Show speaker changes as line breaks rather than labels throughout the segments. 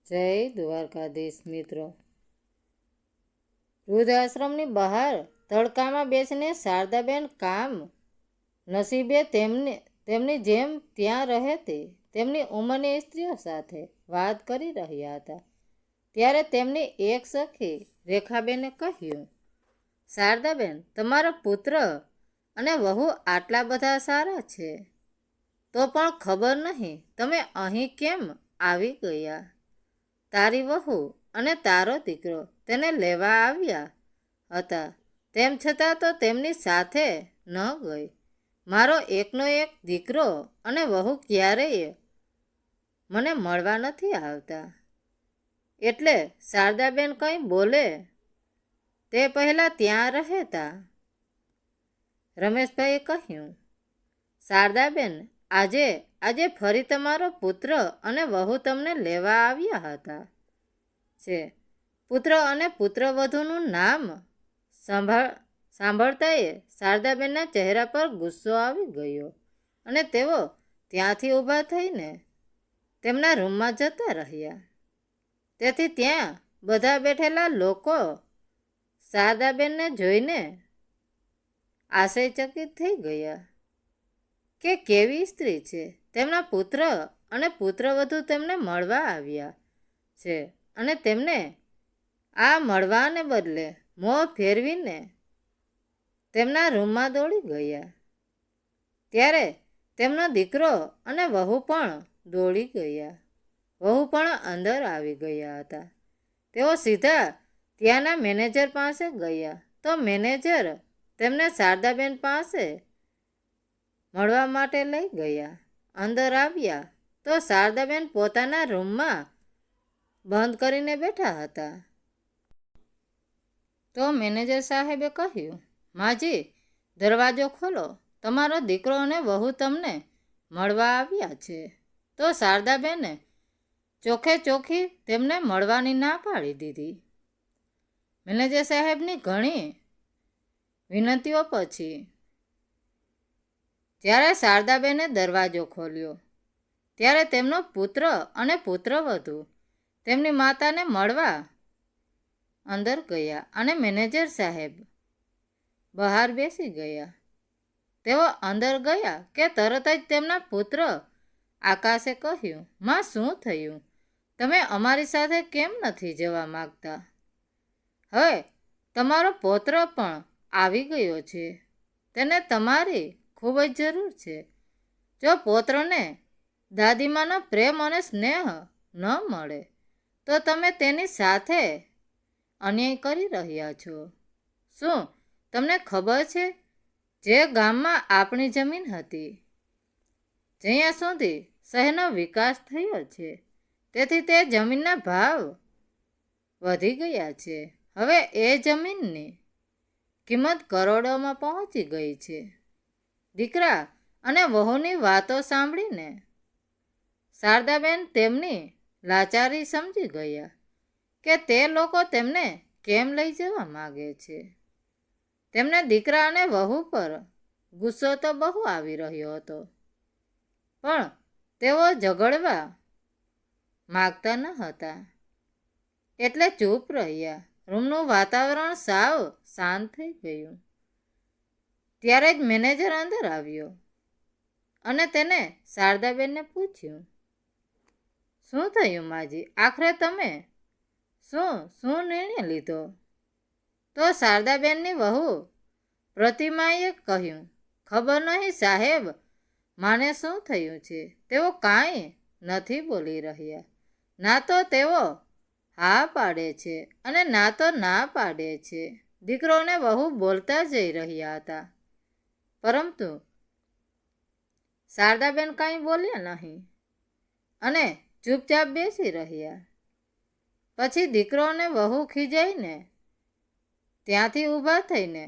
જય દ્વારકાધીશ મિત્રો. વૃદ્ધાશ્રમની બહાર તડકામાં બેસીને શારદાબેન કામ નસીબે તેમની જેમ ત્યાં રહેતી તેમની ઉંમરની સ્ત્રીઓ સાથે વાત કરી રહ્યા હતા. ત્યારે તેમની એક સખી રેખાબેને કહ્યું, શારદાબેન, તમારો પુત્ર અને વહુ આટલા બધા સારા છે, તો પણ ખબર નહીં તમે અહીં કેમ આવી ગયા. તારી વહુ અને તારો દીકરો તેને લેવા આવ્યા હતા, તેમ છતાં તો તેમની સાથે ન ગઈ. મારો એકનો એક દીકરો અને વહુ ક્યારેય મને મળવા નથી આવતા. એટલે શારદાબેન કંઈ બોલે તે પહેલાં ત્યાં રહેતા. રમેશભાઈએ કહ્યું, શારદાબેન, આજે ફરી તમારો પુત્ર અને વહુ તમને લેવા આવ્યા હતા છે. પુત્ર અને પુત્રવધૂનું નામ સાંભળતાએ શારદાબેનના ચહેરા પર ગુસ્સો આવી ગયો અને તેઓ ત્યાંથી ઊભા થઈને તેમના રૂમમાં જતા રહ્યા. તેથી ત્યાં બધા બેઠેલા લોકો શારદાબેનને જોઈને આશ્ચર્યચકિત થઈ ગયા કે કેવી સ્ત્રી છે. તેમના પુત્ર અને પુત્રવધુ તેમને મળવા આવ્યા છે અને તેમને આ મળવાને બદલે મોં ફેરવીને તેમના રૂમમાં દોડી ગયા. ત્યારે તેમનો દીકરો અને વહુ પણ દોડી ગયા. વહુ પણ અંદર આવી ગયા હતા. તેઓ સીધા ત્યાંના મેનેજર પાસે ગયા તો મેનેજર તેમને શારદાબેન પાસે મળવા માટે લઈ ગયા. અંદર આવ્યા તો શારદાબેન પોતાના રૂમમાં બંધ કરીને બેઠા હતા. તો મેનેજર સાહેબે કહ્યું, માજી, દરવાજો ખોલો, તમારો દીકરો અને વહુ તમને મળવા આવ્યા છે. તો શારદાબેને ચોખે ચોખ્ખી તેમને મળવાની ના પાડી દીધી. મેનેજર સાહેબની ઘણી વિનંતીઓ પછી જ્યારે શારદાબેને દરવાજો ખોલ્યો ત્યારે તેમનો પુત્ર અને પુત્રવધુ તેમની માતાને મળવા અંદર ગયા અને મેનેજર સાહેબ બહાર બેસી ગયા. તેઓ અંદર ગયા કે તરત જ તેમના પુત્ર આકાશે કહ્યું, માં, શું થયું? તમે અમારી સાથે કેમ નથી જવા માગતા? હવે તમારો પૌત્ર પણ આવી ગયો છે, તેને તમારી ખૂબ જ જરૂર છે. જો પૌત્રને દાદીમાનો પ્રેમ અને સ્નેહ ન મળે તો તમે તેની સાથે અન્યાય કરી રહ્યા છો. શું તમને ખબર છે, જે ગામમાં આપણી જમીન હતી, જ્યાં સુધી શહેરનો વિકાસ થયો છે, તેથી તે જમીનના ભાવ વધી ગયા છે. હવે એ જમીનની કિંમત કરોડોમાં પહોંચી ગઈ છે. દીકરા અને વહુની વાતો સાંભળીને શારદાબેન તેમની લાચારી સમજી ગયા કે તે લોકો તેમને કેમ લઈ જવા માગે છે. તેમને દીકરા અને વહુ પર ગુસ્સો તો બહુ આવી રહ્યો હતો, પણ તેઓ ઝઘડવા માગતા ન હતા એટલે ચૂપ રહ્યા. રૂમનું વાતાવરણ સાવ શાંત થઈ ગયું. ત્યારે જ મેનેજર અંદર આવ્યો અને તેને શારદાબેનને પૂછ્યું, શું થયું માજી? આખરે તમે શું નિર્ણય લીધો? તો શારદાબેનની વહુ પ્રતિમાએ કહ્યું, ખબર નહીં સાહેબ, માને શું થયું છે. તેઓ કાંઈ નથી બોલી રહ્યા. ના તો તેઓ હા પાડે છે અને ના તો ના પાડે છે. દીકરો અને વહુ બોલતા જઈ રહ્યા હતા, પરંતુ શારદાબેન કાંઈ બોલ્યા નહીં અને ચૂપચાપ બેસી રહ્યા. પછી દીકરો અને વહુ ખીજાઈને ત્યાંથી ઊભા થઈને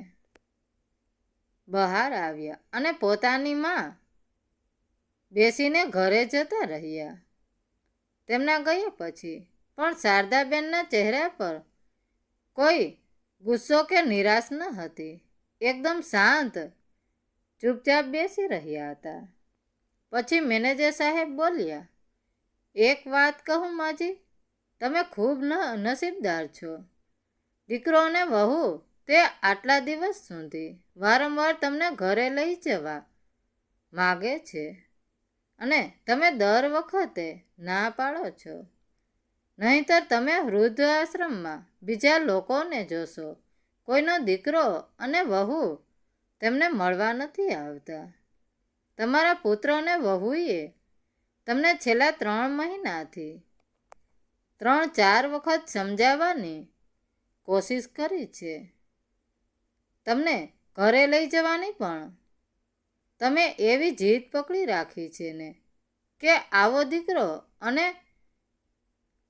બહાર આવ્યા અને પોતાની માં બેસીને ઘરે જતા રહ્યા. તેમના ગયા પછી પણ શારદાબેનના ચહેરા પર કોઈ ગુસ્સો કે નિરાશ ન હતી. એકદમ શાંત ચૂપચાપ બેસી રહ્યા હતા. પછી મેનેજર સાહેબ બોલ્યા, એક વાત કહું માજી, તમે ખૂબ નસીબદાર છો. દીકરો અને વહુ તે આટલા દિવસ સુધી વારંવાર તમને ઘરે લઈ જવા માગે છે અને તમે દર વખતે ના પાડો છો. નહીંતર તમે વૃદ્ધ આશ્રમમાં બીજા લોકોને જોશો, કોઈનો દીકરો અને વહુ તેમને મળવા નથી આવતા. તમારા પુત્ર અને વહુએ તમને છેલ્લા 3 મહિનાથી 3-4 વખત સમજાવવાની કોશિશ કરી છે. તમને ઘરે લઈ જવાની, પણ તમે એવી જીદ પકડી રાખી છે ને કે આવો દીકરો અને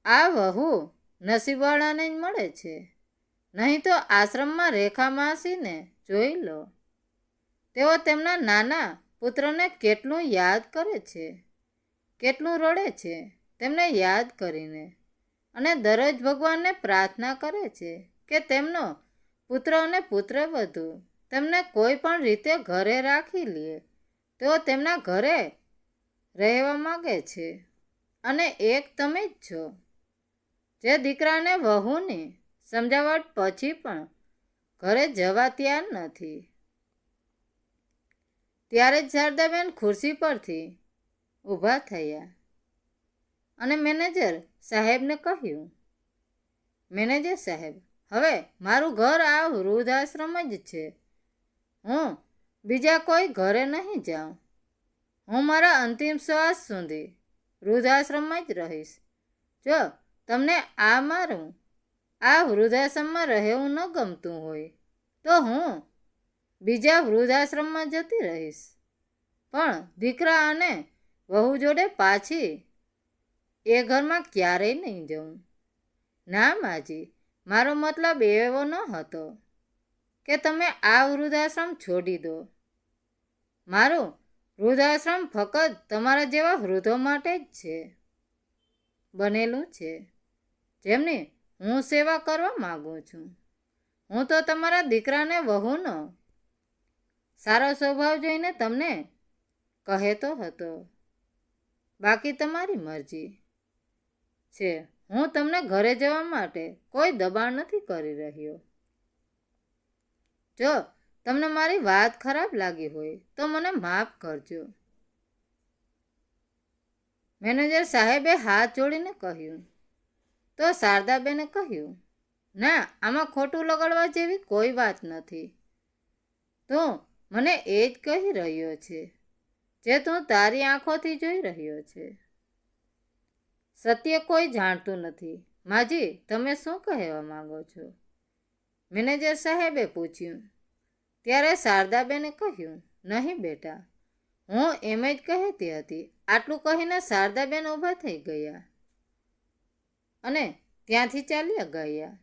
આ વહુ નસીબવાળાને જ મળે છે. નહીં તો આશ્રમમાં રેખા માસીને જોઈ લો. તેઓ તેમના નાના પુત્રને કેટલું યાદ કરે છે, કેટલું રડે છે તેમને યાદ કરીને, અને દરરોજ ભગવાનને પ્રાર્થના કરે છે કે તેમનો પુત્ર અને પુત્રવધુ તેમને કોઈ પણ રીતે ઘરે રાખી લે. તેઓ તેમના ઘરે રહેવા માગે છે. અને એક તમે જ છો જે દીકરાને વહુની સમજાવટ પછી પણ ઘરે જવા તૈયાર નથી. ત્યારે જ શારદાબેન ખુરશી પરથી ઊભા થયા અને મેનેજર સાહેબને કહ્યું, મેનેજર સાહેબ, હવે મારું ઘર આ વૃદ્ધાશ્રમ જ છે. હું બીજા કોઈ ઘરે નહીં જાઉં. હું મારા અંતિમ શ્વાસ સુધી વૃદ્ધાશ્રમમાં જ રહીશ. જો તમને આ વૃદ્ધાશ્રમમાં રહેવું ન ગમતું હોય તો હું બીજા વૃદ્ધાશ્રમમાં જતી રહીશ, પણ દીકરા અને વહુ જોડે પાછી એ ઘરમાં ક્યારેય નહીં જઉં. ના માજી, મારો મતલબ એવો ન હતો કે તમે આ વૃદ્ધાશ્રમ છોડી દો. મારું વૃદ્ધાશ્રમ ફક્ત તમારા જેવા વૃદ્ધો માટે જ બનેલું છે, જેમની હું સેવા કરવા માગું છું. હું તો તમારા દીકરાને વહુનો સારો સ્વભાવ જોઈને તમને કહેતો હતો. બાકી તમારી મરજી છે. હું તમને ઘરે જવા માટે કોઈ દબાણ નથી કરી રહ્યો. જો તમને મારી વાત ખરાબ લાગી હોય તો મને માફ કરજો. મેનેજર સાહેબે હાથ જોડીને કહ્યું. તો શારદાબેને કહ્યું, ના, આમાં ખોટું લગાડવા જેવી કોઈ વાત નથી. તું મને એ જ કહી રહ્યો છે જે તું તારી આંખોથી જોઈ રહ્યો છે. સત્ય કોઈ જાણતું નથી. માજી, તમે શું કહેવા માંગો છો? મેનેજર સાહેબે પૂછ્યું. ત્યારે શારદાબેને કહ્યું, નહીં બેટા, હું એમ જ કહેતી હતી. આટલું કહીને શારદાબેન ઊભા થઈ ગયા અને ત્યાંથી ચાલ્યા ગયા.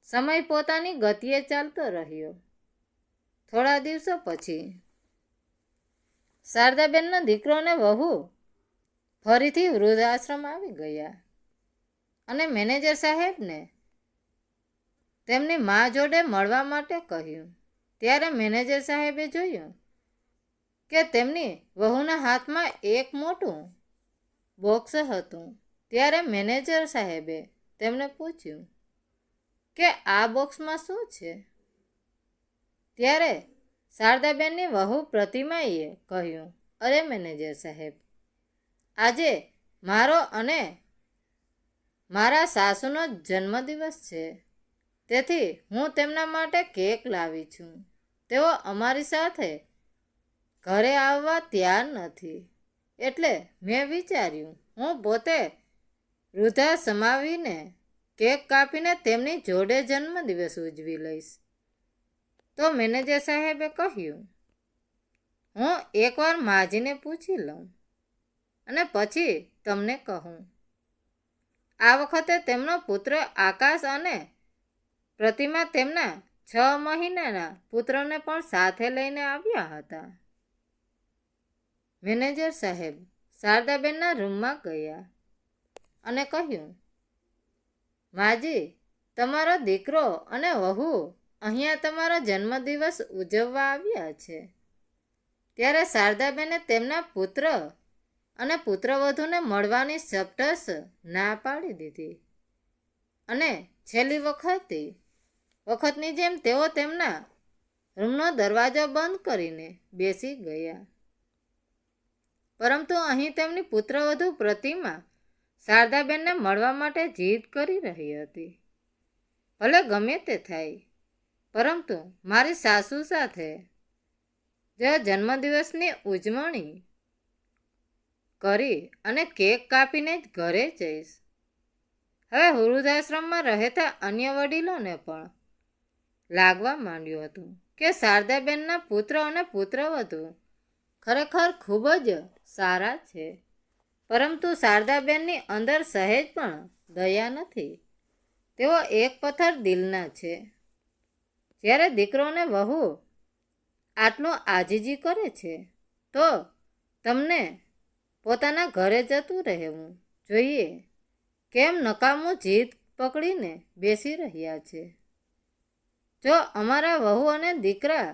સમય પોતાની ગતિએ ચાલતો રહ્યો. થોડા દિવસો પછી શારદાબેનનો દીકરો અને વહુ ફરીથી વૃદ્ધાશ્રમ આવી ગયા અને મેનેજર સાહેબને તેમની મા જોડે મળવા માટે કહ્યું. ત્યારે મેનેજર સાહેબે જોયું કે તેમની વહુના હાથમાં એક મોટું બોક્સ હતું. ત્યારે મેનેજર સાહેબે તેમને પૂછ્યું કે આ બોક્સમાં શું છે? ત્યારે શારદાબેનની વહુ પ્રતિમાએ કહ્યું, અરે મેનેજર સાહેબ, આજે મારો અને મારા સાસુનો જન્મદિવસ છે, તેથી હું તેમના માટે કેક લાવી છું. તેઓ અમારી સાથે ઘરે આવવા તૈયાર નથી, એટલે મેં વિચાર્યું હું પોતે વૃદ્ધાશ્રમાવીને કેક કાપીને તેમની જોડે જન્મદિવસ ઉજવી લઈશ. તો મેનેજર સાહેબે કહ્યું, હું એકવાર માજીને પૂછી લઉં અને પછી તમને કહું. આ વખતે તેમનો પુત્ર આકાશ અને પ્રતિમા તેમના 6 મહિનાના પુત્રને પણ સાથે લઈને આવ્યા હતા. મેનેજર સાહેબ શારદાબેનના રૂમમાં ગયા અને કહ્યું, માજી, તમારો દીકરો અને વહુ અહીંયા તમારો જન્મદિવસ ઉજવવા આવ્યા છે. ત્યારે શારદાબેને તેમના પુત્ર અને પુત્રવધૂને મળવાની સપટસ ના પાડી દીધી. અને છેલ્લી વખતની જેમ તેઓ તેમના રૂમનો દરવાજો બંધ કરીને બેસી ગયા. પરંતુ અહીં તેમની પુત્રવધુ પ્રતિમા શારદાબેનને મળવા માટે જીદ કરી રહી હતી. ભલે ગમે તે થાય, પરંતુ મારી સાસુ સાથે જે જન્મદિવસની ઉજવણી કરી અને કેક કાપીને જ ઘરે જઈશ. હવે વૃદ્ધાશ્રમમાં રહેતા અન્ય વડીલોને પણ લાગવા માંડ્યું હતું કે શારદાબેનના પુત્ર અને પુત્રવધુ ખરેખર ખૂબ જ સારા છે, પરંતુ શારદાબેનની અંદર સહેજ પણ દયા નથી. તેઓ એક પથ્થર દિલના છે. જ્યારે દીકરો ને વહુ આટલું આજીજી કરે છે, તો તમને પોતાના ઘરે જતું રહેવું જોઈએ. કેમ નકામું જીદ પકડીને બેસી રહ્યા છે? જો અમારા વહુ અને દીકરા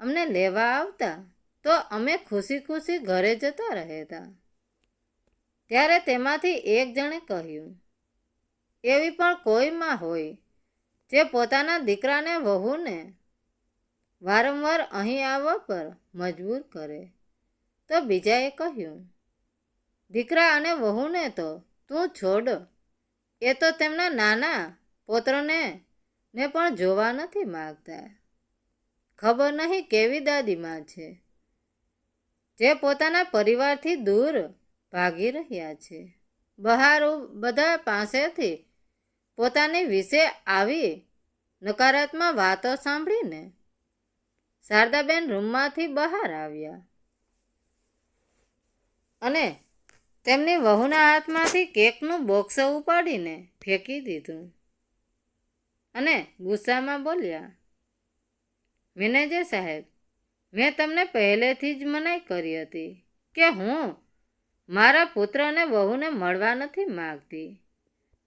અમને લેવા આવતા તો અમે ખુશી ખુશી ઘરે જતા રહેતા. ત્યારે તેમાંથી એક જણે કહ્યું, એવી પણ કોઈ માં હોય જે પોતાના દીકરાને વહુને વારંવાર અહીં આવવા પર મજબૂર કરે. તો બીજાએ કહ્યું, દીકરા અને વહુને તો તું છોડ, એ તો તેમના નાના પૌત્રને પણ જોવા નથી માગતા. ખબર નહીં કેવી દાદીમાં છે જે પોતાના પરિવારથી દૂર ભાગી રહ્યા છે. બહાર બધા પાસેથી પોતાની વિશે આવી નકારાત્મક વાતો સાંભળીને શારદાબેન રૂમમાંથી બહાર આવ્યા અને તેમની વહુના હાથમાંથી કેકનું બોક્સ ઉપાડીને ફેંકી દીધું અને ગુસ્સામાં બોલ્યા, મેનેજર સાહેબ, મેં તમને પહેલેથી જ મનાઈ કરી હતી કે હું મારા પુત્ર અને વહુને મળવા નથી માગતી.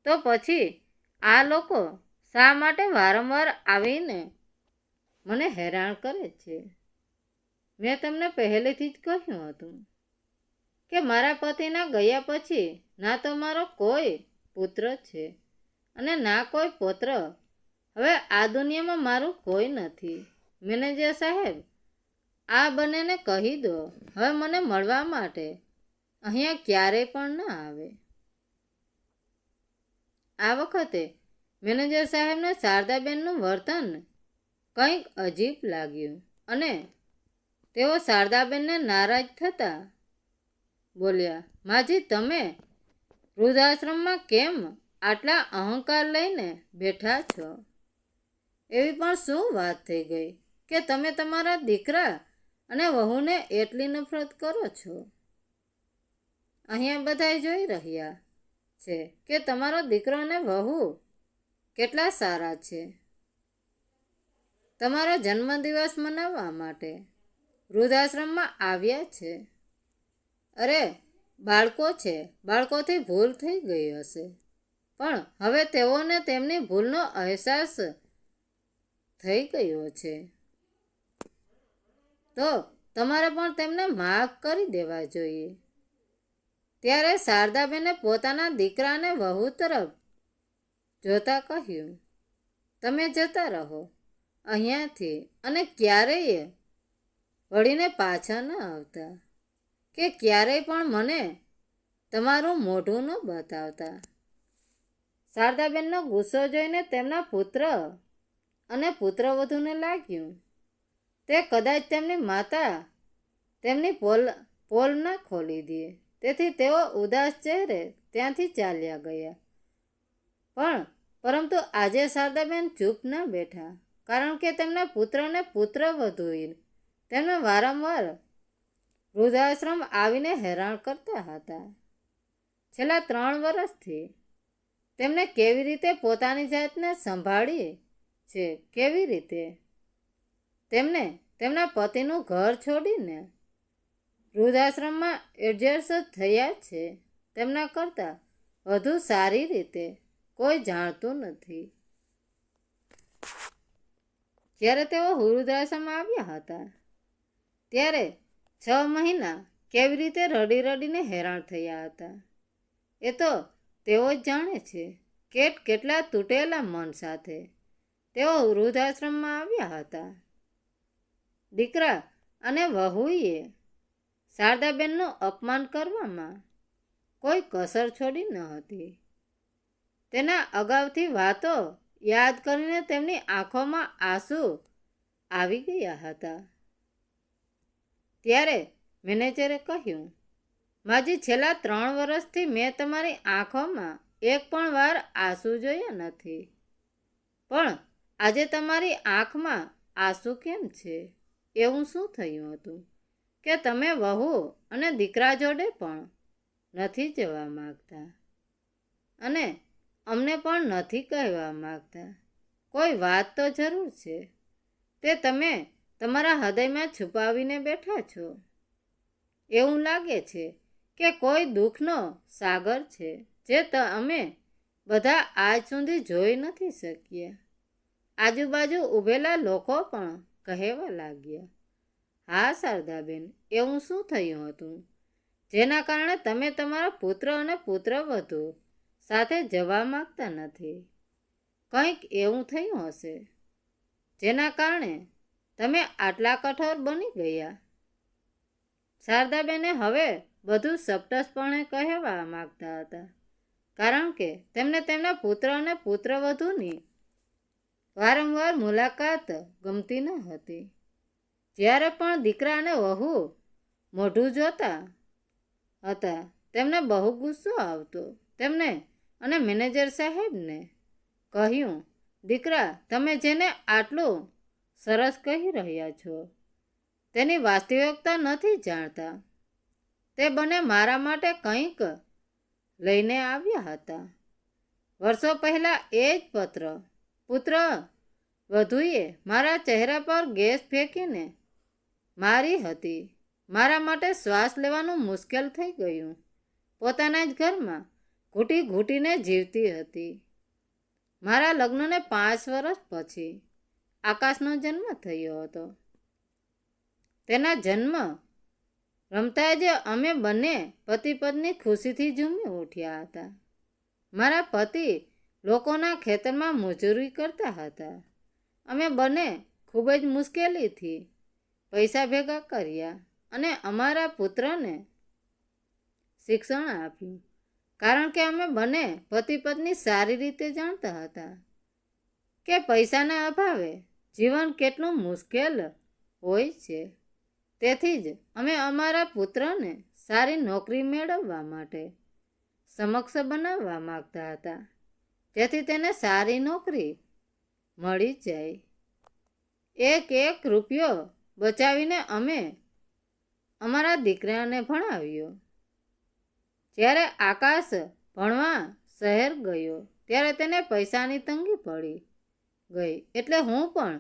તો પછી આ લોકો શા માટે વારંવાર આવીને મને હેરાન કરે છે? મેં તમને પહેલેથી જ કહ્યું હતું કે મારા પતિના ગયા પછી ના તો મારો કોઈ પુત્ર છે અને ના કોઈ પૌત્ર. હવે આ દુનિયામાં મારું કોઈ નથી. મેનેજર સાહેબ, આ બંનેને કહી દો હવે મને મળવા માટે અહીંયા ક્યારેય પણ ન આવે. આ વખતે મેનેજર સાહેબને શારદાબેનનું વર્તન કંઈક અજીબ લાગ્યું અને તેઓ શારદાબેનને નારાજ થતા બોલ્યા, માજી, તમે વૃદ્ધાશ્રમમાં કેમ આટલા અહંકાર લઈને બેઠા છો? એવી પણ શું વાત થઈ ગઈ કે તમે તમારા દીકરા અને વહુને એટલી નફરત કરો છો? અહીંયા બધા જોઈ રહ્યા છે કે તમારો દીકરો અને વહુ કેટલા સારા છે. તમારો જન્મદિવસ મનાવવા માટે વૃદ્ધાશ્રમમાં આવ્યા છે. અરે, બાળકો છે, બાળકોથી ભૂલ થઈ ગઈ હશે, પણ હવે તેઓને તેમની ભૂલનો અહેસાસ થઈ ગયો છે. તો તમારે પણ તેમને માફ કરી દેવા જોઈએ. ત્યારે શારદાબેને પોતાના દીકરાને વહુ તરફ જોતા કહ્યું, તમે જતા રહો અહીંયાથી અને ક્યારેય વળીને પાછા ન આવતા કે ક્યારેય પણ મને તમારું મોઢું ન બતાવતા. શારદાબેનનો ગુસ્સો જોઈને તેમના પુત્ર અને પુત્રવધુને લાગ્યું તે કદાચ તેમની માતા તેમની પોલ ન ખોલી દે. તેથી તેઓ ઉદાસ ચહેરે ત્યાંથી ચાલ્યા ગયા. પરંતુ આજે શારદાબેન ચૂપ ન બેઠા, કારણ કે તેમના પુત્ર અને પુત્રવધુએ તેમને વારંવાર વૃદ્ધાશ્રમ આવીને હેરાન કરતા હતા. છેલ્લા 3 વર્ષથી તેમને કેવી રીતે પોતાની જાતને સંભાળી છે, કેવી રીતે તેમને તેમના પતિનું ઘર છોડીને વૃદ્ધાશ્રમમાં એડજસ્ટ થયા છે, તેમના કરતાં વધુ સારી રીતે કોઈ જાણતું નથી. જ્યારે તેઓ વૃદ્ધાશ્રમમાં આવ્યા હતા ત્યારે 6 મહિના કેવી રીતે રડી રડીને હેરાન થયા હતા એ તો તેઓ જ જાણે છે. કેટલા તૂટેલા મન સાથે તેઓ વૃદ્ધાશ્રમમાં આવ્યા હતા. દીકરા અને વહુએ શારદાબેનનું અપમાન કરવામાં કોઈ કસર છોડી ન હતી. તેના અગાઉથી વાતો યાદ કરીને તેમની આંખોમાં આંસુ આવી ગયા હતા. ત્યારે મેનેજરે કહ્યું, માજી, છેલ્લા 3 વર્ષથી મેં તમારી આંખોમાં એક પણ વાર આંસુ જોયા નથી, પણ આજે તમારી આંખમાં આંસુ કેમ છે? એવું શું થયું હતું કે તમે વહુ અને દીકરા જોડે પણ નથી જવા માગતા અને અમને પણ નથી કહેવા માગતા? કોઈ વાત તો જરૂર છે, તે તમે તમારા હૃદયમાં છુપાવીને બેઠા છો. એવું લાગે છે કે કોઈ દુઃખનો સાગર છે જે અમે બધા આજ સુધી જોઈ નથી શક્યા. આજુબાજુ ઊભેલા લોકો પણ કહેવા લાગ્યા, હા શારદાબેન, એવું શું થયું હતું જેના કારણે તમે તમારા પુત્ર અને પુત્રવધુ સાથે જવા માંગતા નથી? કંઈક એવું થયું હશે જેના કારણે તમે આટલા કઠોર બની ગયા. શારદાબેને હવે બધું સ્પષ્ટપણે કહેવા માંગતા હતા, કારણ કે તેમને તેમના પુત્ર અને પુત્રવધુની વારંવાર મુલાકાત ગમતી ન હતી. જ્યારે પણ દીકરા અને વહુ મોઢું જોતા હતા તેમને બહુ ગુસ્સો આવતો. તેમને અને મેનેજર સાહેબને કહ્યું, દીકરા, તમે જેને આટલું સરસ કહી રહ્યા છો તેની વાસ્તવિકતા નથી જાણતા. તે બંને મારા માટે કંઈક લઈને આવ્યા હતા. વર્ષો પહેલાં એ જ પુત્ર વધુએ મારા ચહેરા પર ગેસ ફેંકીને મારી હતી. મારા માટે શ્વાસ લેવાનું મુશ્કેલ થઈ ગયું. પોતાના જ ઘરમાં ઘૂંટી ઘૂંટીને જીવતી હતી. મારા લગ્નને 5 વર્ષ પછી આકાશનો જન્મ થયો હતો. તેના જન્મ રમતા જ અમે બંને પતિ પત્ની ખુશીથી ઝૂમી ઉઠ્યા હતા. મારા પતિ લોકોના ખેતરમાં મજૂરી કરતા હતા. અમે બંને ખૂબ જ મુશ્કેલીથી પૈસા ભેગા કર્યા અને અમારા પુત્રને શિક્ષણ આપ્યું, કારણ કે અમે બંને પતિ પત્ની સારી રીતે જાણતા હતા કે પૈસાના અભાવે જીવન કેટલું મુશ્કેલ હોય છે. તેથી જ અમે અમારા પુત્રને સારી નોકરી મેળવવા માટે સક્ષમ બનાવવા માંગતા હતા, જેથી તેને સારી નોકરી મળી જાય. એક રૂપિયો બચાવીને અમે અમારા દીકરાને ભણાવ્યો. જ્યારે આકાશ ભણવા શહેર ગયો ત્યારે તેને પૈસાની તંગી પડી ગઈ, એટલે હું પણ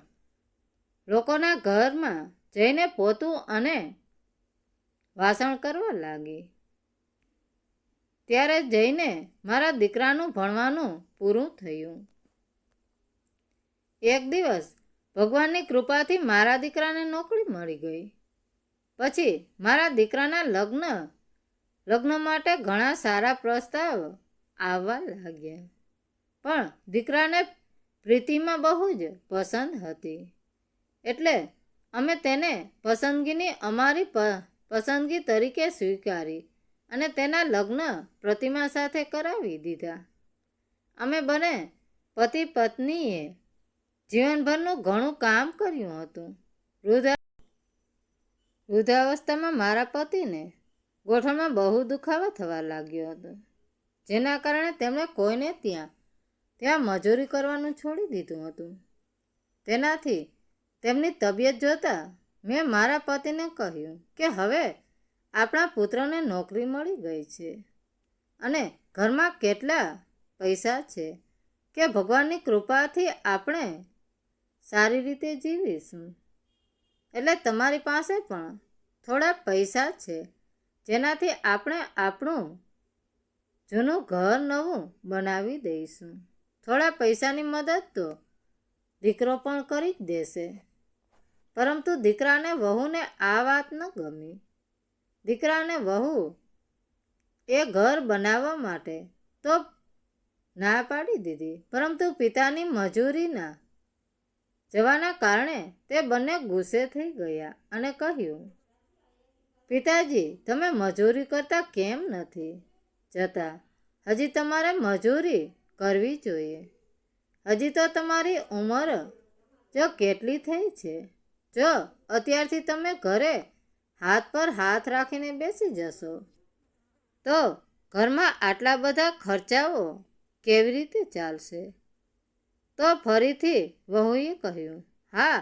લોકોના ઘરમાં જઈને પોતું અને વાસણ કરવા લાગી. ત્યારે જઈને મારા દીકરાનું ભણવાનું પૂરું થયું. એક દિવસ ભગવાનની કૃપાથી મારા દીકરાને નોકરી મળી ગઈ. પછી મારા દીકરાના લગ્ન માટે ઘણા સારા પ્રસ્તાવ આવવા લાગ્યા, પણ દીકરાને પ્રીતિમાં બહુ જ પસંદ હતી, એટલે અમે તેને પસંદગીની અમારી પસંદગી તરીકે સ્વીકારી અને તેના લગ્ન પ્રતિમા સાથે કરાવી દીધા. અમે બંને પતિ પત્નીએ જીવનભરનું ઘણું કામ કર્યું હતું. વૃદ્ધાવસ્થામાં મારા પતિને ગોઠણમાં બહુ દુખાવો થવા લાગ્યો હતો, જેના કારણે તેમણે કોઈને ત્યાં મજૂરી કરવાનું છોડી દીધું હતું. તેનાથી તેમની તબિયત જોતા મેં મારા પતિને કહ્યું કે હવે આપણા પુત્રને નોકરી મળી ગઈ છે અને ઘરમાં કેટલા પૈસા છે કે ભગવાનની કૃપાથી આપણે સારી રીતે જીવીશું. એટલે તમારી પાસે પણ થોડા પૈસા છે, જેનાથી આપણે આપણું જૂનું ઘર નવું બનાવી દઈશું. થોડા પૈસાની મદદ તો દીકરો પણ કરી જ દેશે. પરંતુ દીકરાને વહુને આ વાત ન ગમી. દીકરાને વહુ એ ઘર બનાવવા માટે તો ના પાડી દીધી, પરંતુ પિતાની મજૂરીના જવાના કારણે તે બંને ગુસ્સે થઈ ગયા અને કહ્યું, પિતાજી, તમે મજૂરી કરતા કેમ નથી જતા? હજી તમારે મજૂરી કરવી જોઈએ. હજી તો તમારી ઉંમર જો કેટલી થઈ છે. જો અત્યારથી તમે ઘરે હાથ પર હાથ રાખીને બેસી જશો તો ઘરમાં આટલા બધા ખર્ચાઓ કેવી રીતે ચાલશે? તો ફરીથી વહુએ કહ્યું, હા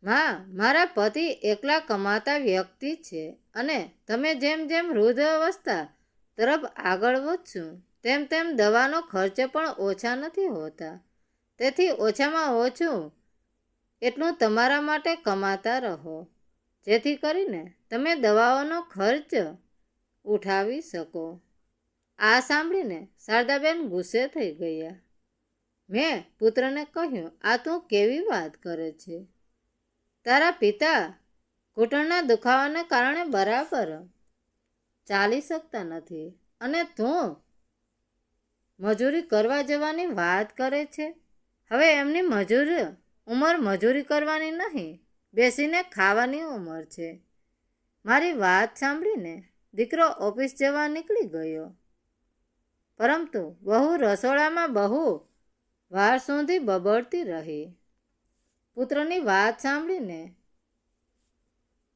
માં, મારા પતિ એકલા કમાતા વ્યક્તિ છે અને તમે જેમ જેમ વૃદ્ધાવસ્થા તરફ આગળ વધશો તેમ તેમ દવાનો ખર્ચ પણ ઓછા નથી હોતા. તેથી ઓછામાં ઓછું એટલું તમારા માટે કમાતા રહો, જેથી કરીને તમે દવાઓનો ખર્ચ ઉઠાવી શકો. આ સાંભળીને શારદાબેન ગુસ્સે થઈ ગયા. મેં પુત્રને કહ્યું, આ તું કેવી વાત કરે છે? તારા પિતા ઘૂંટણના દુખાવાને કારણે બરાબર ચાલી શકતા નથી અને તું મજૂરી કરવા જવાની વાત કરે છે. હવે એમની ઉંમર મજૂરી કરવાની નહીં, બેસીને ખાવાની ઉંમર છે. મારી વાત સાંભળીને દીકરો ઓફિસ જવા નીકળી ગયો, પરંતુ વહુ રસોડામાં બહુ વાર સુધી બબડતી રહી. પુત્રની વાત સાંભળીને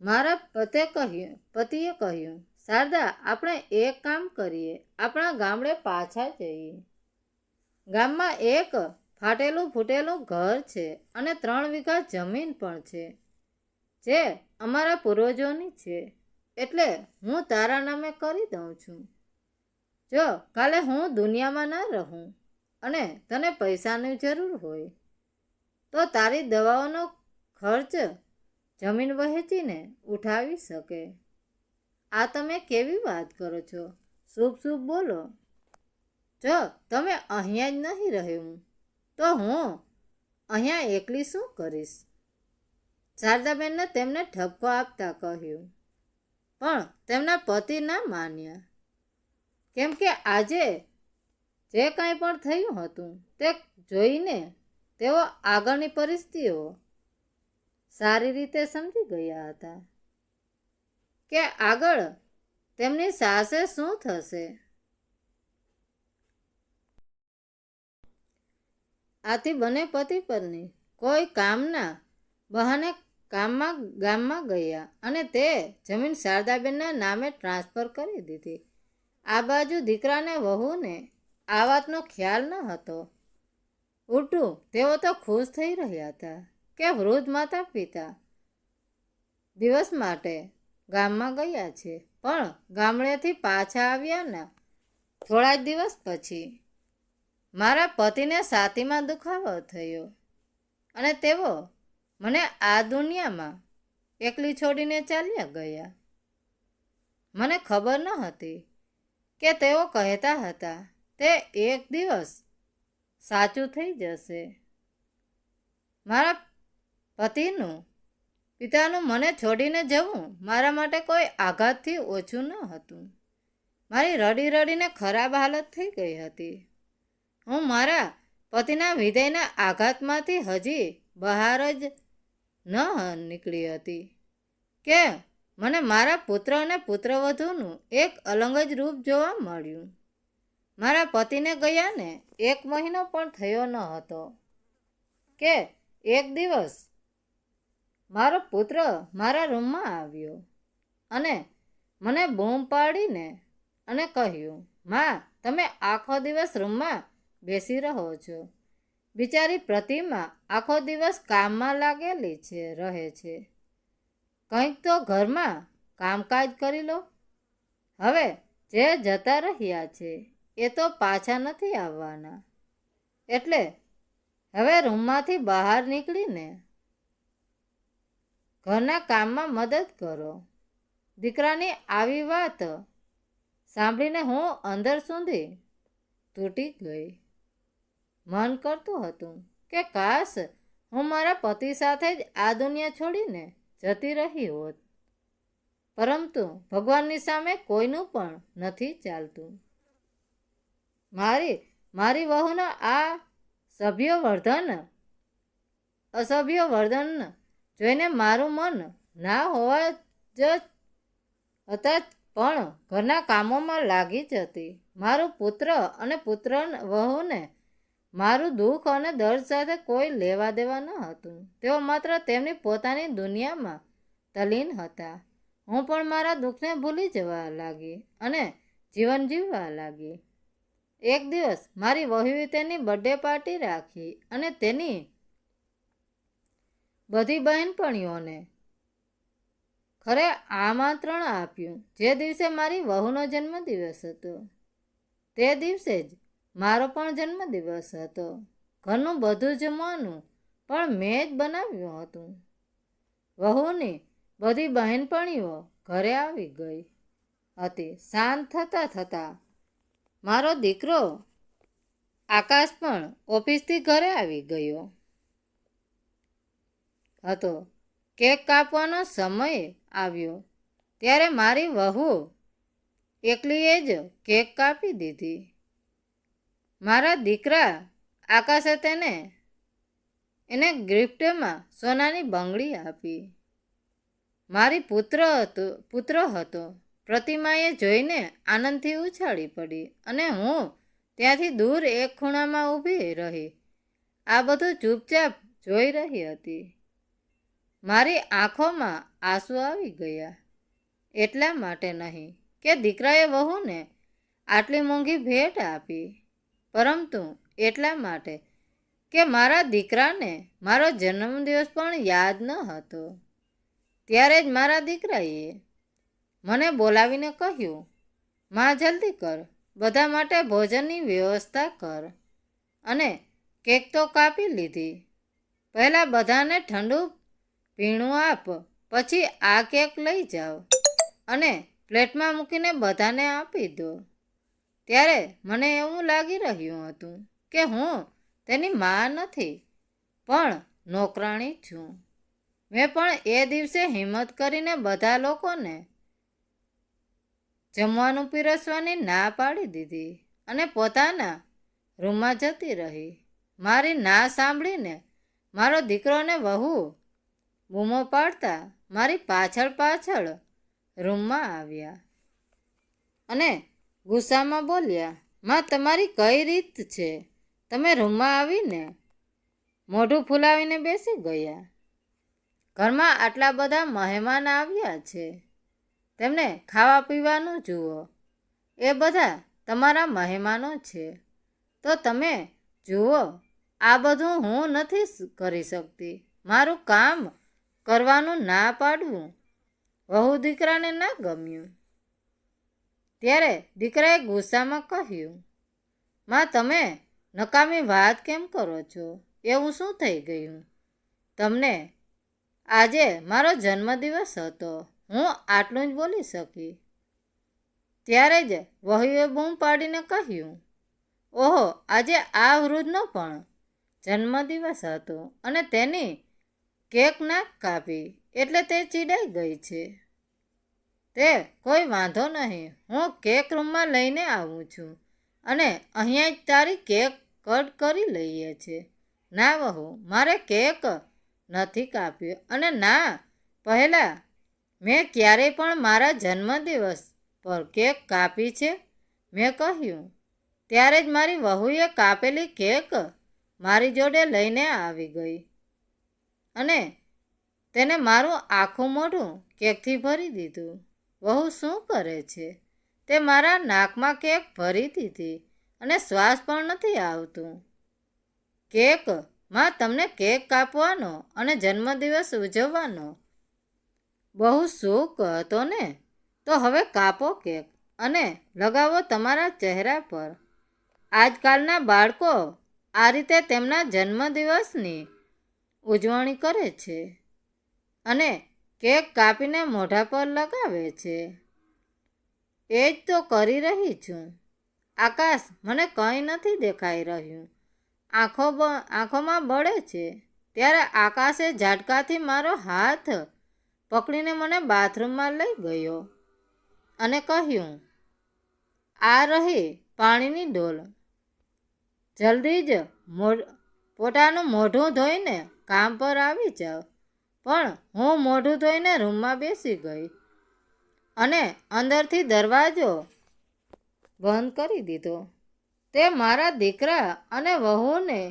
મારા પતિએ કહ્યું, શારદા, આપણે એક કામ કરીએ, આપણા ગામડે પાછા જઈએ. ગામમાં એક ફાટેલું ફૂટેલું ઘર છે અને 3 વીઘા જમીન પણ છે, જે અમારા પૂર્વજોની છે. એટલે હું તારા નામે કરી દઉં છું. જો કાલે હું દુનિયામાં ના રહું અને તને પૈસાની જરૂર હોય તો તારી દવાઓનો ખર્ચ જમીન વહેંચીને ઉઠાવી શકે. આ તમે કેવી વાત કરો છો? શુભ શુભ બોલો. જો તમે અહીંયા જ નહીં રહ્યું તો હું અહીંયા એકલી શું કરીશ? શારદાબેનને તેમને ઠપકો આપતા કહ્યું, પણ તેમના પતિ ના માન્યા, કેમ કે આજે જે કંઈ પણ થયું હતું તે જોઈને તેઓ આગળની પરિસ્થિતિઓ સારી રીતે સમજી ગયા હતા કે આગળ તેમની સાસે શું થશે. આથી બંને પતિ પત્ની કોઈ કામના બહાને ગામમાં ગયા અને તે જમીન શારદાબેનના નામે ટ્રાન્સફર કરી દીધી. આ બાજુ દીકરાને વહુને આ વાતનો ખ્યાલ ન હતો. ઉલટું તેઓ તો ખુશ થઈ રહ્યા હતા કે વૃદ્ધ માતા પિતા દિવસ માટે ગામમાં ગયા છે. પણ ગામડેથી પાછા આવ્યાના થોડા જ દિવસ પછી મારા પતિને છાતીમાં દુખાવો થયો અને તેઓ મને આ દુનિયામાં એકલી છોડીને ચાલ્યા ગયા. મને ખબર ન હતી કે તેઓ કહેતા હતા તે એક દિવસ સાચું થઈ જશે. મારા પિતાનું મને છોડીને જવું મારા માટે કોઈ આઘાતથી ઓછું ન હતું. મારી રડી રડીને ખરાબ હાલત થઈ ગઈ હતી. હું મારા પતિના વિદાયના આઘાતમાંથી હજી બહાર જ ન નીકળી હતી કે મને મારા પુત્ર અને પુત્રવધૂનું એક અલગ જ રૂપ જોવા મળ્યું. મારા પતિને ગયાને 1 મહિનો પણ થયો ન હતો કે એક દિવસ મારો પુત્ર મારા રૂમમાં આવ્યો અને મને બૂમ પાડીને અને કહ્યું, માં, તમે આખો દિવસ રૂમમાં બેસી રહો છો. બિચારી પ્રતિમા આખો દિવસ કામમાં લાગેલી રહે છે. કંઈક તો ઘરમાં કામકાજ કરી લો. હવે જે જતા રહ્યા છે એ તો પાછા નથી આવવાના, એટલે હવે રૂમમાંથી બહાર નીકળીને ઘરના કામમાં મદદ કરો. દીકરાની આવી વાત સાંભળીને હું અંદર સુધી તૂટી ગઈ. મન કરતું હતું કે કાશ હું મારા પતિ સાથે જ આ દુનિયા છોડીને જતી રહી હોત, પરંતુ ભગવાનની સામે કોઈનું પણ નથી ચાલતું. મારી વહુના આ અસભ્ય વર્ધન જોઈને મારું મન ના હોવા જ હતા પણ ઘરના કામોમાં લાગી જ હતી. મારું પુત્ર અને પુત્ર વહુને મારું દુઃખ અને દર્દ સાથે કોઈ લેવા દેવા ન હતું. તેઓ માત્ર તેમની પોતાની દુનિયામાં તલ્લીન હતા. હું પણ મારા દુઃખને ભૂલી જવા લાગી અને જીવન જીવવા લાગી. એક દિવસ મારી વહુએ તેની બર્થડે પાર્ટી રાખી અને તેની બધી બહેનપણીઓને ઘરે આમંત્રણ આપ્યું. જે દિવસે મારી વહુનો જન્મદિવસ હતો તે દિવસે જ મારો પણ જન્મદિવસ હતો. ઘરનું બધું જમવાનું પણ મેં જ બનાવ્યું હતું. વહુની બધી બહેનપણીઓ ઘરે આવી ગઈ હતી. સાંજ થતાં મારો દીકરો આકાશ પણ ઓફિસથી ઘરે આવી ગયો હતો. કેક કાપવાનો સમય આવ્યો ત્યારે મારી વહુ એકલીએ જ કેક કાપી દીધી. મારા દીકરા આકાશે એને ગિફ્ટમાં સોનાની બંગડી આપી. મારી પુત્ર હતો. પ્રતિમાએ જોઈને આનંદથી ઉછાળી પડી અને હું ત્યાંથી દૂર એક ખૂણામાં ઊભી રહી આ બધું ચૂપચાપ જોઈ રહી હતી. મારી આંખોમાં આંસુ આવી ગયા. એટલા માટે નહીં કે દીકરાએ વહુને આટલી મોંઘી ભેટ આપી, પરંતુ એટલા માટે કે મારા દીકરાને મારો જન્મદિવસ પણ યાદ ન હતો. ત્યારે જ મારા દીકરાએ મને બોલાવીને કહ્યું, માં જલ્દી કર, બધા માટે ભોજનની વ્યવસ્થા કર અને કેક તો કાપી લીધી. પહેલાં બધાને ઠંડુ પીણું આપ, પછી આ કેક લઈ જાઓ અને પ્લેટમાં મૂકીને બધાને આપી દો. ત્યારે મને એવું લાગી રહ્યું હતું કે હું તેની મા નથી પણ નોકરાણી છું. મેં પણ એ દિવસે હિંમત કરીને બધા લોકોને જમવાનું પીરસવાની ના પાડી દીધી અને પોતાના રૂમમાં જતી રહી. મારી ના સાંભળીને મારો દીકરો અને વહુ બૂમો પાડતા મારી પાછળ રૂમમાં આવ્યા અને ગુસ્સામાં બોલ્યા, માં તમારી કઈ રીત છે? તમે રૂમમાં આવીને મોઢું ફૂલાવીને બેસી ગયા. ઘરમાં આટલા બધા મહેમાન આવ્યા છે, તેમને ખાવા પીવાનું જુઓ. એ બધા તમારા મહેમાનો છે તો તમે જુઓ. આ બધું હું નથી કરી શકતી. મારું કામ કરવાનું ના પાડવું વહુ દીકરાને ના ગમ્યું. ત્યારે દીકરાએ ગુસ્સામાં કહ્યું, માં તમે નકામી વાત કેમ કરો છો? એવું શું થઈ ગયું તમને? આજે મારો જન્મદિવસ હતો, હું આટલું જ બોલી શકી. ત્યારે જ વહુએ બૂમ પાડીને કહ્યું, ઓહો, આજે આ વૃદ્ધનો પણ જન્મદિવસ હતો અને તેની કેક ના કાપી એટલે તે ચીડાઈ ગઈ છે. તે કોઈ વાંધો નહીં, હું કેક રૂમમાં લઈને આવું છું અને અહીંયા જ તારી કેક કટ કરી લઈએ છે. ના વહુ, મારે કેક નથી કાપ્યો અને ના પહેલાં મેં ક્યારેય પણ મારા જન્મદિવસ પર કેક કાપી છે, મેં કહ્યું. ત્યારે જ મારી વહુએ કાપેલી કેક મારી જોડે લઈને આવી ગઈ અને તેને મારું આખું મોઢું કેકથી ભરી દીધું. વહુ શું કરે છે? તે મારા નાકમાં કેક ભરી દીધી અને શ્વાસ પણ નથી આવતું. કેક, માં તમને કેક કાપવાનો અને જન્મદિવસ ઉજવવાનો બહુ શોખ હતો ને? તો હવે કાપો કેક અને લગાવો તમારા ચહેરા પર. આજકાલના બાળકો આ રીતે તેમના જન્મદિવસની ઉજવણી કરે છે અને કેક કાપીને મોઢા પર લગાવે છે. એ જ તો કરી રહી છું. આકાશ, મને કંઈ નથી દેખાઈ રહ્યું. આંખોમાં બળે છે. ત્યારે આકાશે ઝાટકાથી મારો હાથ પકડીને મને બાથરૂમમાં લઈ ગયો અને કહ્યું, આ રહી પાણીની ડોલ, જલ્દી જ પોતાનું મોઢું ધોઈને કામ પર આવી જાઓ. પણ હું મોઢું ધોઈને રૂમમાં બેસી ગઈ અને અંદરથી દરવાજો બંધ કરી દીધો. તે મારા દીકરા અને વહુને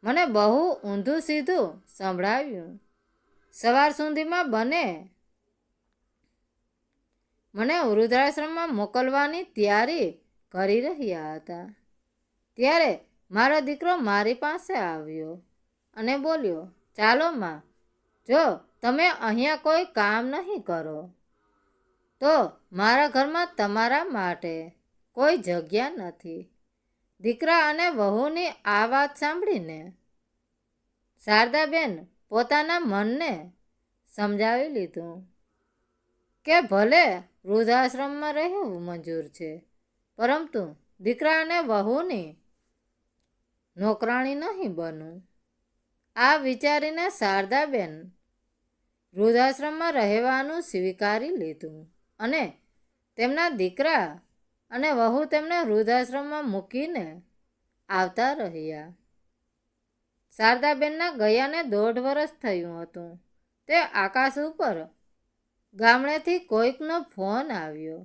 મને બહુ ઊંધું સીધું સંભળાવ્યું. સવાર સુધીમાં મને વૃદ્ધાશ્રમમાં મોકલવાની તૈયારી કરી રહ્યા હતા. ત્યારે મારો દીકરો મારી પાસે આવ્યો અને બોલ્યો, ચાલો માં, જો તમે અહીંયા કોઈ કામ નહીં કરો તો મારા ઘરમાં તમારા માટે કોઈ જગ્યા નથી. દીકરા અને વહુની આ વાત સાંભળીને શારદાબેન પોતાના મનને સમજાવી લીધું કે ભલે વૃદ્ધાશ્રમમાં રહેવું મંજૂર છે, પરંતુ દીકરા અને વહુની નોકરાણી નહીં બનવું. આ વિચારીને શારદાબેન વૃદ્ધાશ્રમમાં રહેવાનું સ્વીકારી લીધું અને તેમના દીકરા અને વહુ તેમને વૃદ્ધાશ્રમમાં મૂકીને આવતા રહ્યા. શારદાબેનના ગયાને 1.5 વર્ષ થયું હતું. તે આકાશ ઉપર ગામડેથી કોઈકનો ફોન આવ્યો.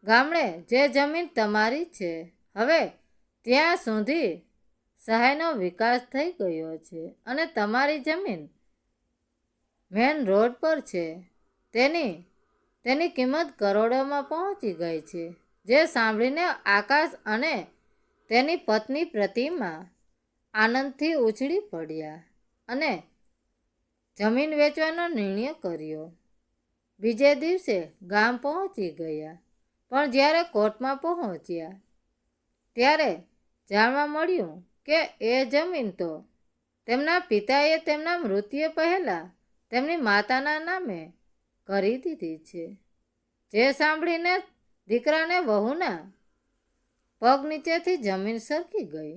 ગામડે જે જમીન તમારી છે, હવે ત્યાં સુધી શહેરનો વિકાસ થઈ ગયો છે અને તમારી જમીન મેન રોડ પર છે. તેની કિંમત કરોડોમાં પહોંચી ગઈ છે. જે સાંભળીને આકાશ અને તેની પત્ની પ્રતિમા આનંદથી ઉછળી પડ્યા અને જમીન વેચવાનો નિર્ણય કર્યો. બીજે દિવસે ગામ પહોંચી ગયા, પણ જ્યારે કોર્ટમાં પહોંચ્યા ત્યારે જાણવા મળ્યું કે એ જમીન તો તેમના પિતાએ તેમના મૃત્યુ પહેલાં તેમની માતાના નામે કરી દીધી છે. જે સાંભળીને દીકરાને વહુના પગ નીચેથી જમીન સરકી ગઈ.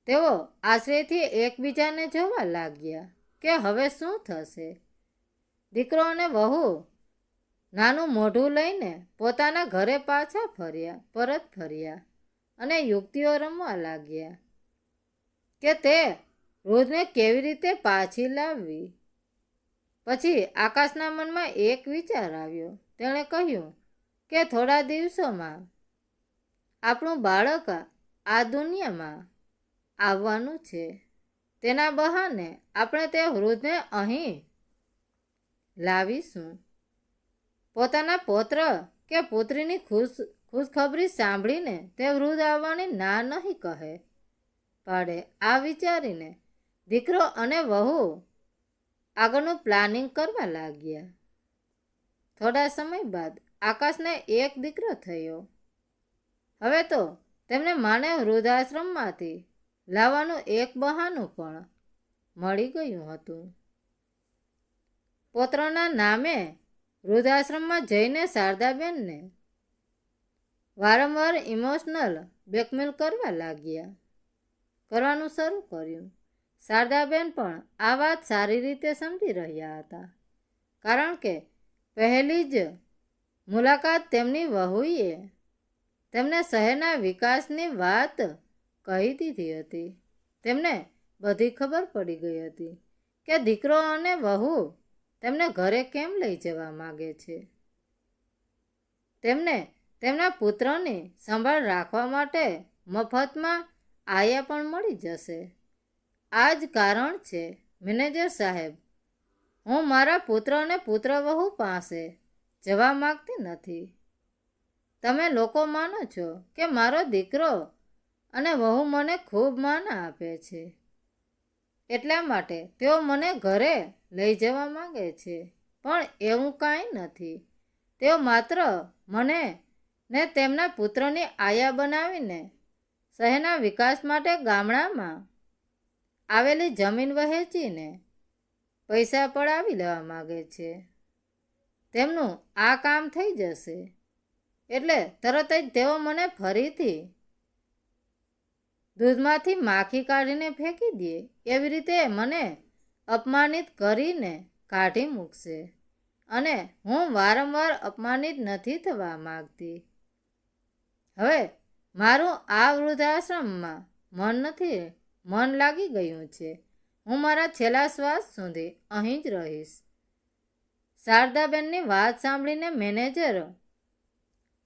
તેઓ આશ્ચર્યથી એકબીજાને જોવા લાગ્યા કે હવે શું થશે. દીકરો અને વહુ નાનું મોઢું લઈને પોતાના ઘરે પરત ફર્યા અને યુક્તિઓ રમવા લાગ્યા કે તે રોજને કેવી રીતે પાછી લાવવી. પછી આકાશના મનમાં એક વિચાર આવ્યો. તેણે કહ્યું કે થોડા દિવસોમાં આપણું બાળક આ દુનિયામાં આવવાનું છે. તેના બહાને આપણે તે વૃદ્ધને અહીં લાવીશું. પોતાના પૌત્ર કે પુત્રીની ખુશખબરી સાંભળીને તે વૃદ્ધ આવવાની ના નહીં કહે પાડે. આ વિચારીને દીકરો અને વહુ આગળનું પ્લાનિંગ કરવા લાગ્યા. થોડા સમય બાદ આકાશને એક દીકરો થયો. હવે તો તેમને માને વૃદ્ધાશ્રમમાંથી લાવવાનું એક બહાનું પણ મળી ગયું હતું. પૌત્રના નામે વૃદ્ધાશ્રમમાં જઈને શારદાબેનને વારંવાર ઇમોશનલ બ્લેકમેલ કરવાનું શરૂ કર્યું. શારદાબેન પણ આ વાત સારી રીતે સમજી રહ્યા હતા, કારણ કે પહેલી જ મુલાકાત તેમની વહુએ તેમને શહેરના વિકાસની વાત કહી દીધી હતી. તેમને બધી ખબર પડી ગઈ હતી કે દીકરો અને વહુ તેમને ઘરે કેમ લઈ જવા માગે છે. તેમને તેમના પુત્રની સંભાળ રાખવા માટે મફતમાં આયા પણ મળી જશે. આ જ કારણ છે મેનેજર સાહેબ, હું મારા પુત્ર અને પુત્રવહુ પાસે જવા માંગતી નથી. તમે લોકો માનો છો કે મારો દીકરો અને વહુ મને ખૂબ માન આપે છે, એટલા માટે તેઓ મને ઘરે લઈ જવા માંગે છે. પણ એવું કાંઈ નથી. તેઓ માત્ર મને ને તેમના પુત્રની આયા બનાવીને શહેરના વિકાસ માટે ગામડામાં આવેલી જમીન વહેંચીને પૈસા પડાવી લેવા માગે છે. તેમનું આ કામ થઈ જશે એટલે તરત જ તેઓ મને ફરીથી દૂધમાંથી માખી કાઢીને ફેંકી દે એવી રીતે મને અપમાનિત કરીને કાઢી મૂકશે. અને હું વારંવાર અપમાનિત નથી થવા માગતી. હવે મારું આ વૃદ્ધાશ્રમમાં મન લાગી ગયું છે. હું મારા છેલ્લા શ્વાસ સુધી અહીં જ રહીશ. શારદાબેનની વાત સાંભળીને મેનેજર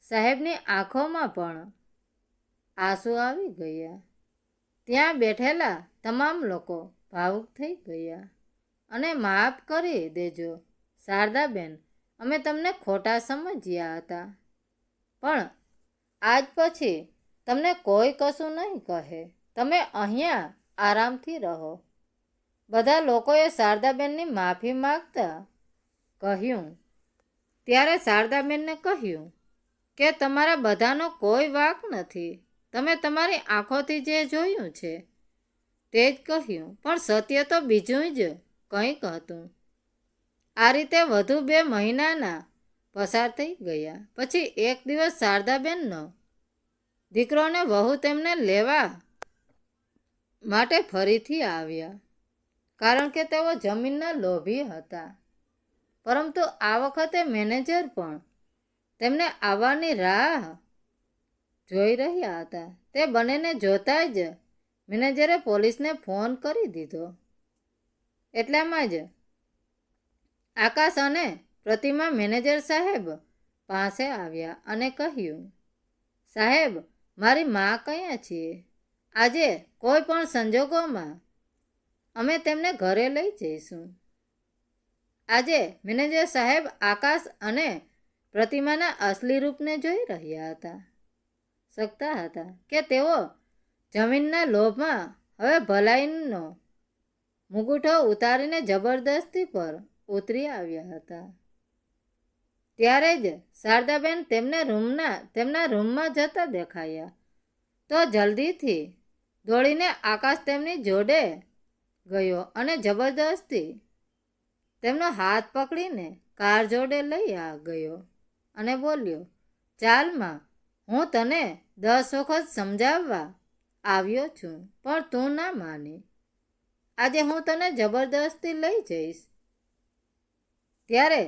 સાહેબની આંખોમાં પણ આંસુ આવી ગયા. ત્યાં બેઠેલા તમામ લોકો ભાવુક થઈ ગયા. અને માફ કરી દેજો શારદાબેન, અમે તમને ખોટા સમજ્યા હતા. પણ આજ પછી તમને કોઈ કશું નહીં કહે. તમે અહીંયા આરામથી રહો. બધા લોકોએ શારદાબેનની માફી માગતા કહ્યું. ત્યારે શારદાબેનને કહ્યું કે તમારા બધાનો કોઈ વાંક નથી. તમે તમારી આંખોથી જે જોયું છે તે જ કહ્યું, પણ સત્ય તો બીજું જ કંઈક હતું. આ રીતે વધુ 2 મહિનાના પસાર થઈ ગયા. પછી એક દિવસ શારદાબેનનો દીકરો ને વહુ તેમને લેવા માટે ફરીથી આવ્યા, કારણ કે તેઓ જમીનના લોભી હતા. પરંતુ આ વખતે મેનેજર પણ તેમને આવવાની રાહ જોઈ રહ્યા હતા. તે બંનેને જોતા જ મેનેજરે પોલીસને ફોન કરી દીધો. એટલામાં જ આકાશ અને પ્રતિમા મેનેજર સાહેબ પાસે આવ્યા અને કહ્યું, સાહેબ, મારી મા ક્યાં છીએ? આજે કોઈ પણ સંજોગોમાં અમે તેમને ઘરે લઈ જઈશું. આજે મેનેજર સાહેબ આકાશ અને પ્રતિમાના અસલી રૂપને જોઈ રહ્યા હતા કે તેઓ જમીનના લોભમાં હવે ભલાઈનો મુગુઠો ઉતારીને જબરદસ્તી પર ઉતરી આવ્યા હતા. ત્યારે જ શારદાબેન તેમના રૂમમાં જતા દેખાયા. તો જલ્દીથી દોડીને આકાશ તેમની જોડે ગયો અને જબરદસ્તી તેમનો હાથ પકડીને કાર જોડે લઈ ગયો અને બોલ્યો, ચાલ માં, હું તને 10 વખત સમજાવવા આવ્યો છું, પણ તું ના માની. આજે હું તને જબરદસ્તી લઈ જઈશ. ત્યારે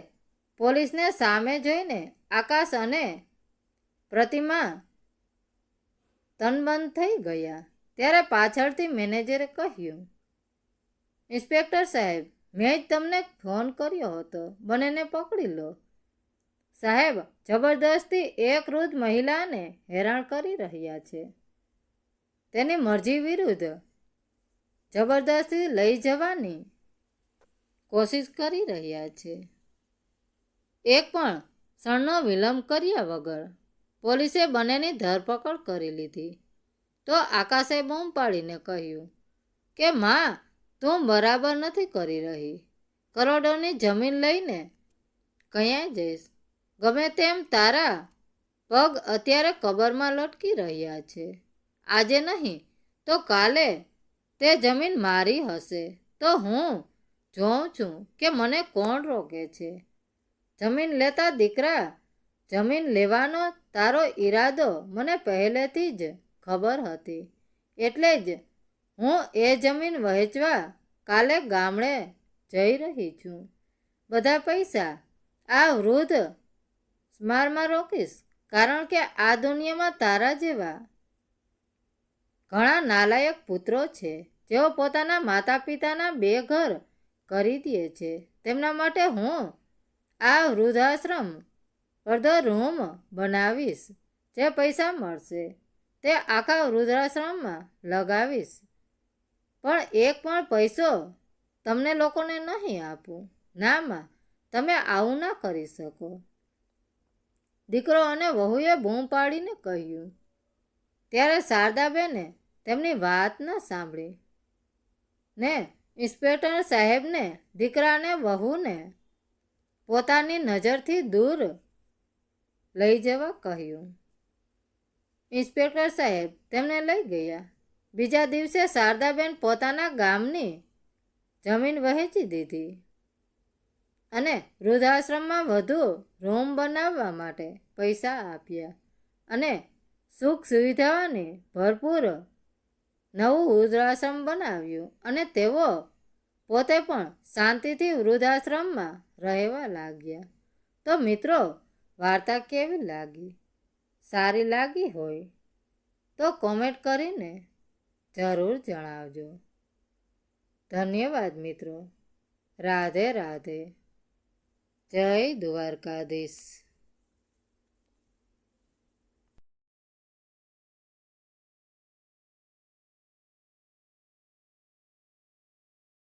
પોલીસને સામે જોઈને આકાશ અને પ્રતિમા તનબંધ થઈ ગયા. ત્યારે પાછળથી મેનેજરે કહ્યું, ઇન્સ્પેક્ટર સાહેબ, મેં જ તમને ફોન કર્યો હતો, બંનેને પકડી લો. સાહેબ જબરદસ્તી એક વૃદ્ધ મહિલાને હેરાન કરી રહ્યા છે. તેની મરજી વિરુદ્ધ જબરદસ્તી લઈ જવાની કોશિશ કરી રહ્યા છે. એક પણ ક્ષણનો વિલંબ કર્યા વગર પોલીસે બંનેની ધરપકડ કરી લીધી. તો આકાશે બૂમ પાડીને કહ્યું કે માં, તું બરાબર નથી કરી રહી. કરોડોની જમીન લઈને ક્યાંય જઈશ. ગમે તેમ તારા પગ અત્યારે કબરમાં લટકી રહ્યા છે. આજે નહીં તો કાલે તે જમીન મારી હશે. તો હું જોઉં છું કે મને કોણ રોકે છે. જમીન લેતા દીકરા, જમીન લેવાનો તારો ઈરાદો મને પહેલેથી જ ખબર હતી. એટલે જ હું એ જમીન વહેંચવા કાલે ગામડે જઈ રહી છું. બધા પૈસા આ વૃદ્ધ સ્મારમાં રોકીશ, કારણ કે આ દુનિયામાં તારા જેવા ઘણા નાલાયક પુત્રો છે, જેઓ પોતાના માતા પિતાના 2 ઘર કરી દે છે. તેમના માટે હું આ વૃદ્ધાશ્રમ અડધો રૂમ બનાવીશ. જે પૈસા મળશે તે આખા વૃદ્ધાશ્રમમાં લગાવીશ, પણ એક પણ પૈસો તમને લોકોને નહીં આપું. ના માં, તમે આવું ના કરી શકો. દીકરો અને વહુએ બૂમ પાડીને કહ્યું. ત્યારે શારદાબેને તેમની વાત ન સાંભળી ને ઇન્સ્પેક્ટર સાહેબને દીકરાને વહુને પોતાની નજરથી દૂર લઈ જવા કહ્યું. ઇન્સ્પેક્ટર સાહેબ તેમને લઈ ગયા. બીજા દિવસે શારદાબેન પોતાના ગામની જમીન વહેંચી દીધી અને વૃદ્ધાશ્રમમાં વધુ રૂમ બનાવવા માટે પૈસા આપ્યા અને સુખ સુવિધાઓની ભરપૂર નવું વૃદ્ધાશ્રમ બનાવ્યું અને તેઓ પોતે પણ શાંતિથી વૃદ્ધાશ્રમમાં રહેવા લાગ્યા. તો મિત્રો, વાર્તા કેવી લાગી? સારી લાગી હોય તો કોમેન્ટ કરીને જરૂર જણાવજો. ધન્યવાદ મિત્રો. રાધે રાધે. જય દ્વારકાધીશ.